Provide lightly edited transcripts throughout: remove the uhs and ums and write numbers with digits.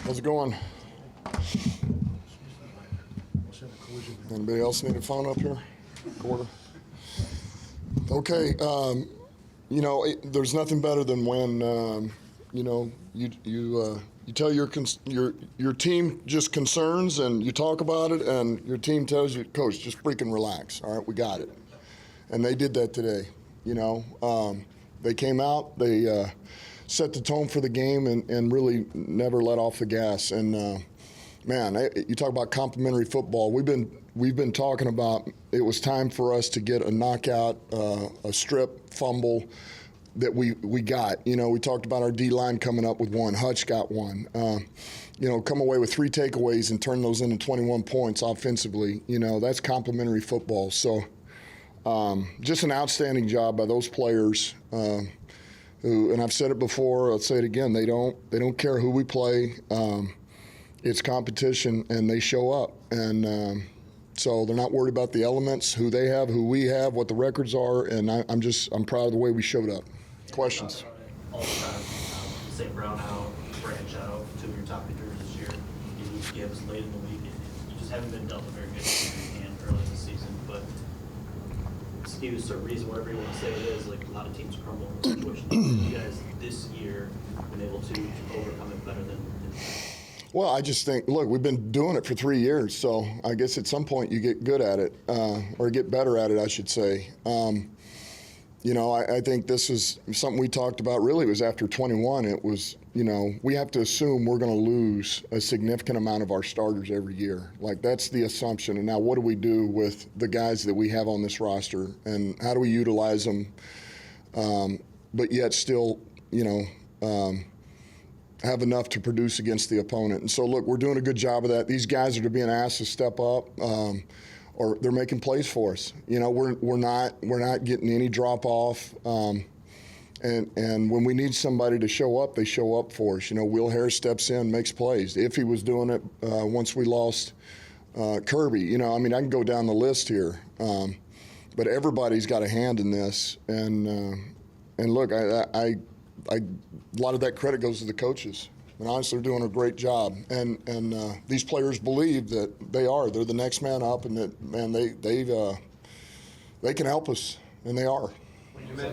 How's it going? Anybody else need a phone up here? Quarter. Okay. There's nothing better than when you tell your team just concerns and you talk about it, and your team tells you, Coach, just freaking relax. All right, we got it. And they did that today. They came out. They set the tone for the game and really never let off the gas. And you talk about complimentary football. We've been talking about it was time for us to get a knockout, a strip, fumble that we got. We talked about our D-line coming up with one. Hutch got one. Come away with 3 takeaways and turn those into 21 points offensively. That's complimentary football. So just an outstanding job by those players. And I've said it before, I'll say it again, they don't care who we play. It's competition, and they show up. And so they're not worried about the elements, who they have, who we have, what the records are, and I'm proud of the way we showed up. Questions? All the time, St. Brown out, Branch out, 2 of your top hitters this year. You lose Gibbs late in the week. You just haven't been dealt a very good hand early in the season, but excuse or reason, whatever you want to say it is, like a lot of teams crumble in situations. You guys this year been able to overcome it better than Well, I just think, look, we've been doing it for 3 years, so I guess at some point you get good at it, or get better at it, I should say. I think this is something we talked about. Really, it was after 21. It was, we have to assume we're going to lose a significant amount of our starters every year. Like, that's the assumption. And now what do we do with the guys that we have on this roster, and how do we utilize them, but yet still, have enough to produce against the opponent? And so, look, we're doing a good job of that. These guys are being asked to step up, or they're making plays for us. We're not getting any drop off. And when we need somebody to show up, they show up for us. Will Harris steps in, makes plays. If he was doing it once we lost Kirby, I can go down the list here. But everybody's got a hand in this. And look, a lot of that credit goes to the coaches. And honestly, they're doing a great job. And these players believe that they're the next man up, and that, man, they can help us, and they are.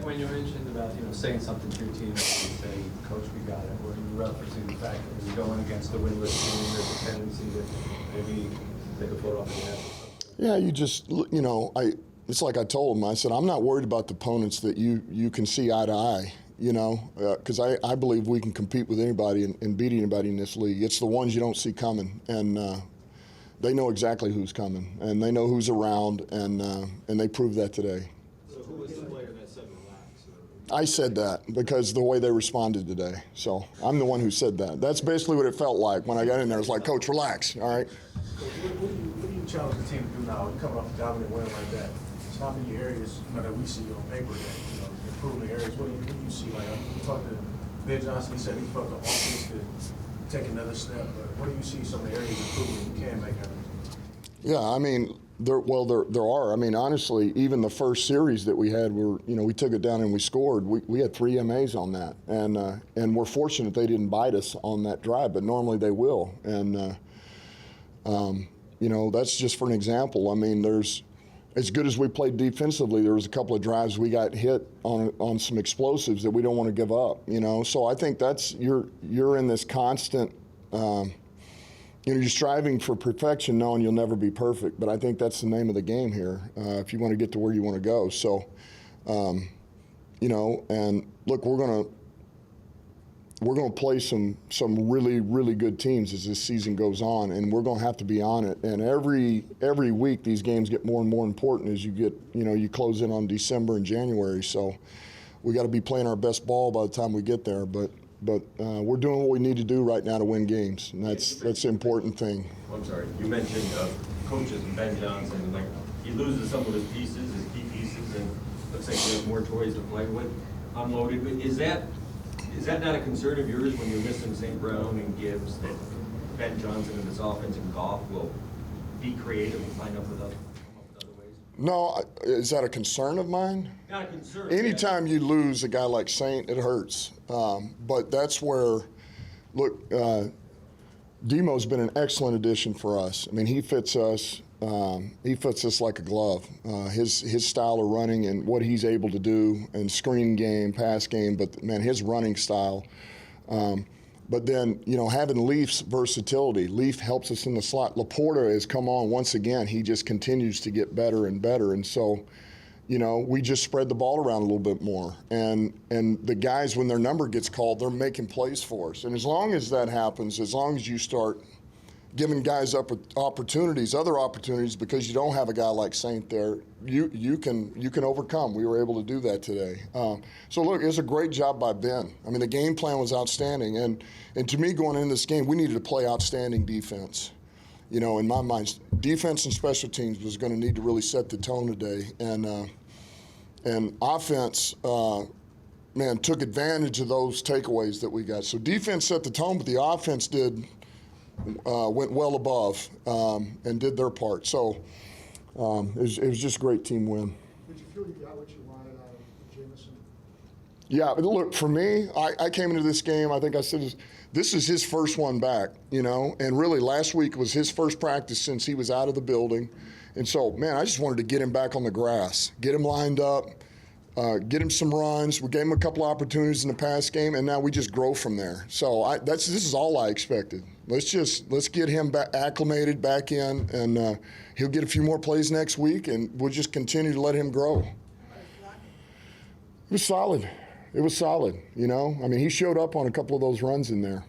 When you mentioned about saying something to your team, you say, Coach, we got it. Were you referencing the fact that when you're going against the winless team, there's a tendency to maybe take a foot off the gas or something? Yeah, you just, it's like I told them. I said, I'm not worried about the opponents that you can see eye to eye. Because I believe we can compete with anybody and beat anybody in this league. It's the ones you don't see coming, and they know exactly who's coming, and they know who's around, and they proved that today. So who was the player that said relax? I said that because the way they responded today. So I'm the one who said that. That's basically what it felt like when I got in there. It's like, Coach, relax, all right? What do you challenge the team to do now? Coming off a dominant win like that, so how many areas that we see on paper that improving areas? What do you see? Like, I talked to Ben Johnson. He said he felt the offense could take another step. But what do you see some of the areas improving you can make out of it? Yeah, there are. Honestly, even the first series that we had, we took it down and we scored. We had 3 MAs on that, and we're fortunate they didn't bite us on that drive, but normally they will. And that's just for an example. There's, as good as we played defensively, there was a couple of drives we got hit on some explosives that we don't want to give up. So I think that's you're in this constant. You're striving for perfection, knowing you'll never be perfect. But I think that's the name of the game here. If you want to get to where you want to go, so and look, we're gonna play some really, really good teams as this season goes on, and we're gonna have to be on it. And every week these games get more and more important as you get you close in on December and January. So we got to be playing our best ball by the time we get there. But we're doing what we need to do right now to win games, and that's the important thing. I'm sorry. You mentioned coaches and Ben Johnson, and like he loses some of his pieces, his key pieces, and looks like he has more toys to play with, unloaded. But is that not a concern of yours when you're missing St. Brown and Gibbs, that Ben Johnson and his offense and Goff will be creative and find up with other ways? No, is that a concern of mine? Not a concern. Anytime you lose a guy like Saint, it hurts. But that's where, look, Demo's been an excellent addition for us. I mean, he fits us. He fits us like a glove. His style of running and what he's able to do, and screen game, pass game. But man, his running style. But then, having Leaf's versatility. Leaf helps us in the slot. Laporta has come on once again. He just continues to get better and better. And so, we just spread the ball around a little bit more. And the guys, when their number gets called, they're making plays for us. And as long as that happens, as long as you start giving guys up other opportunities, because you don't have a guy like Saint there, you can overcome. We were able to do that today. So look, it was a great job by Ben. I mean, the game plan was outstanding, and to me, going into this game, we needed to play outstanding defense. In my mind, defense and special teams was going to need to really set the tone today, and offense. Took advantage of those takeaways that we got. So defense set the tone, but the offense went well above and did their part. So it was just a great team win. Did you feel you got what you wanted out of Jamison? Yeah, but look, for me, I came into this game, I think I said this is his first one back, and really last week was his first practice since he was out of the building. And so, man, I just wanted to get him back on the grass, get him lined up, get him some runs. We gave him a couple opportunities in the pass game, and now we just grow from there. So this is all I expected. Let's get him acclimated back in, and he'll get a few more plays next week, and we'll just continue to let him grow. It was solid. It was solid. I mean, he showed up on a couple of those runs in there.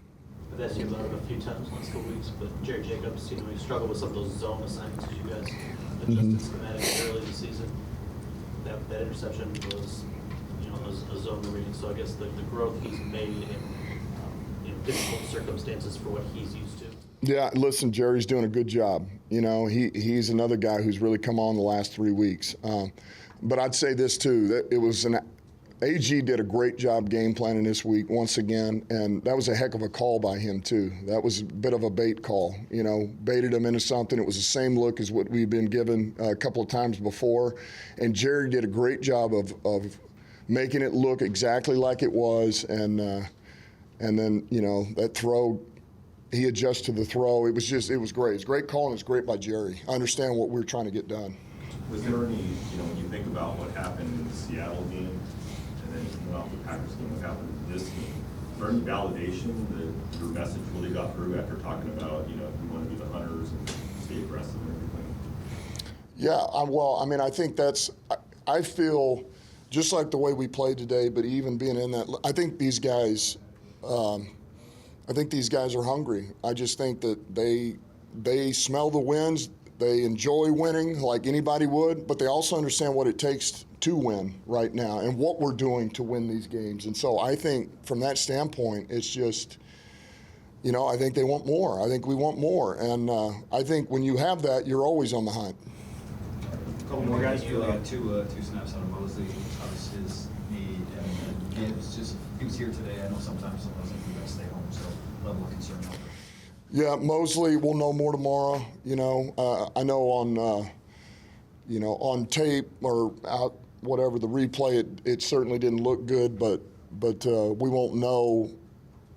I've asked you about it a few times the last couple weeks, but Jared Jacobs, he struggled with some of those zone assignments you guys adjusted schematically early in the season. That interception was, a zone reading. So I guess the growth he's made in difficult circumstances for what he's used to. Yeah, listen, Jerry's doing a good job. He's another guy who's really come on the last 3 weeks. But I'd say this too, that it was AG did a great job game planning this week once again, and that was a heck of a call by him too. That was a bit of a bait call, baited him into something. It was the same look as what we've been given a couple of times before, and Jerry did a great job of making it look exactly like it was, and then that throw, he adjusted to the throw. It was great. It's a great call, and it's great by Jerry. I understand what we're trying to get done. Was there any, when you think about what happened in the Seattle game, and then the Packers game, what happened in this game, is there any validation that your message really got through after talking about, you want to be the hunters and stay aggressive and everything? Yeah, I think I feel just like the way we played today, but even being in that, I think these guys are hungry. I just think that they smell the wins. They enjoy winning like anybody would, but they also understand what it takes to win right now and what we're doing to win these games. And so I think from that standpoint, it's just, I think they want more. I think we want more. And I think when you have that, you're always on the hunt. A couple more guys. You got two snaps out of Mosley. Obviously his knee, and Gibbs, he was here today. I know sometimes you guys stay home, so level of concern out there. Yeah, Mosley, we'll know more tomorrow. I know on tape or out whatever the replay, it certainly didn't look good, but we won't know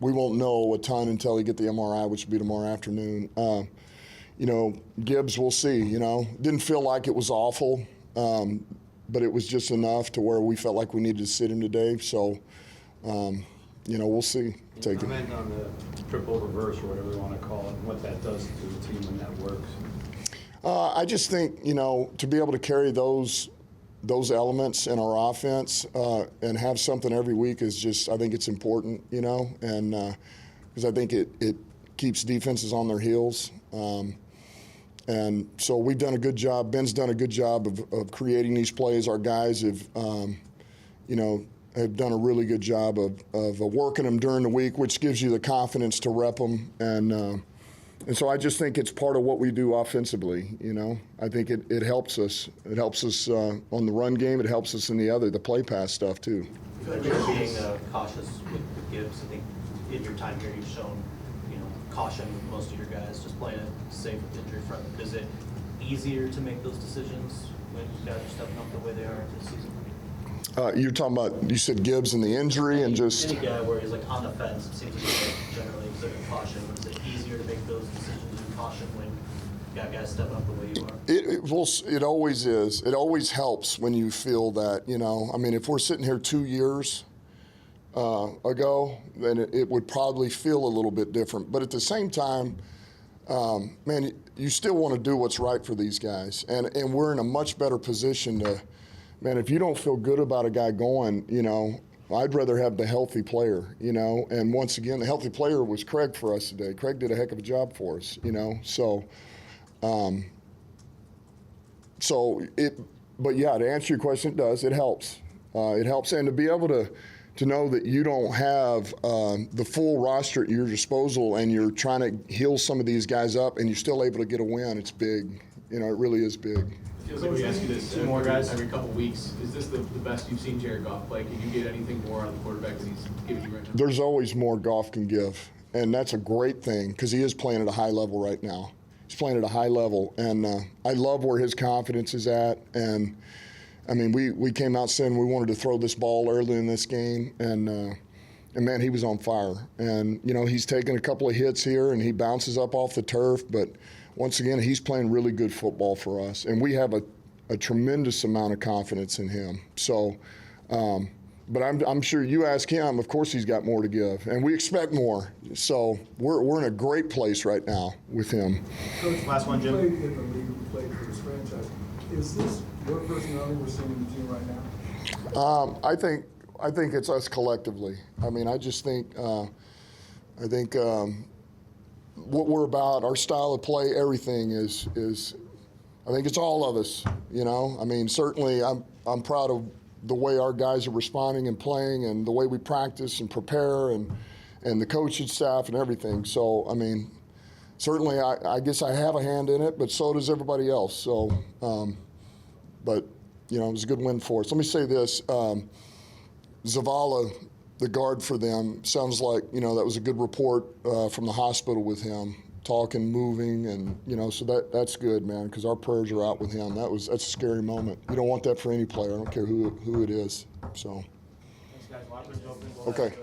a ton until we get the MRI, which will be tomorrow afternoon. Gibbs, we'll see. Didn't feel like it was awful, but it was just enough to where we felt like we needed to sit him today. So, we'll see. Take it. Comment on the triple reverse or whatever you want to call it, and what that does to the team when that works. I just think, to be able to carry those elements in our offense and have something every week is just, I think it's important, and because I think it keeps defenses on their heels. And so we've done a good job. Ben's done a good job of creating these plays. Our guys have, have done a really good job of working them during the week, which gives you the confidence to rep them. And so I just think it's part of what we do offensively. I think it helps us. It helps us on the run game. It helps us in the play pass stuff too. I feel like you're being cautious with Gibbs. I think in your time here, you've shown caution with most of your guys, just playing it safe with injury front. Is it easier to make those decisions when you guys are stepping up the way they are this season? You're talking about, you said Gibbs and the injury and just. Any guy where he's like on the fence, it seems like generally considered caution. Is it easier to make those decisions in caution when you got guys stepping up the way you are? It always is. It always helps when you feel that, you know. I mean, if we're sitting here 2 years ago, then it would probably feel a little bit different. But at the same time, man, you still want to do what's right for these guys. And we're in a much better position to, man, if you don't feel good about a guy going, you know, I'd rather have the healthy player, you know. And once again, the healthy player was Craig for us today. Craig did a heck of a job for us, you know. But yeah, to answer your question, it does. It helps. It helps. And to be able to know that you don't have the full roster at your disposal and you're trying to heal some of these guys up and you're still able to get a win, it's big. You know, it really is big. Feels like we ask you this every couple weeks. Is this the best you've seen Jared Goff play? Can you get anything more out of the quarterback than he's giving you right now? There's always more Goff can give, and that's a great thing because he is playing at a high level right now. He's playing at a high level, and I love where his confidence is at. And I mean, we came out saying we wanted to throw this ball early in this game, and man, he was on fire. And you know, he's taken a couple of hits here, and he bounces up off the turf, but once again, he's playing really good football for us, and we have a tremendous amount of confidence in him. So, but I'm sure you ask him, of course he's got more to give, and we expect more. So we're in a great place right now with him. Coach, Last one, Jim. You played in the league, you played for this franchise. Is this your personality we're seeing in the team right now? I think it's us collectively. I mean, I just think what we're about, our style of play, everything is I think it's all of us, you know. I mean, certainly I'm proud of the way our guys are responding and playing and the way we practice and prepare and the coaching staff and everything. So, I mean, certainly I guess I have a hand in it, but so does everybody else. So, but, you know, it was a good win for us. Let me say this. Zavala, the guard for them, sounds like, you know, that was a good report from the hospital with him, talking, moving, and, you know, so that's good, man, because our prayers are out with him. That's a scary moment. You don't want that for any player. I don't care who it is. So, Thanks, guys. okay.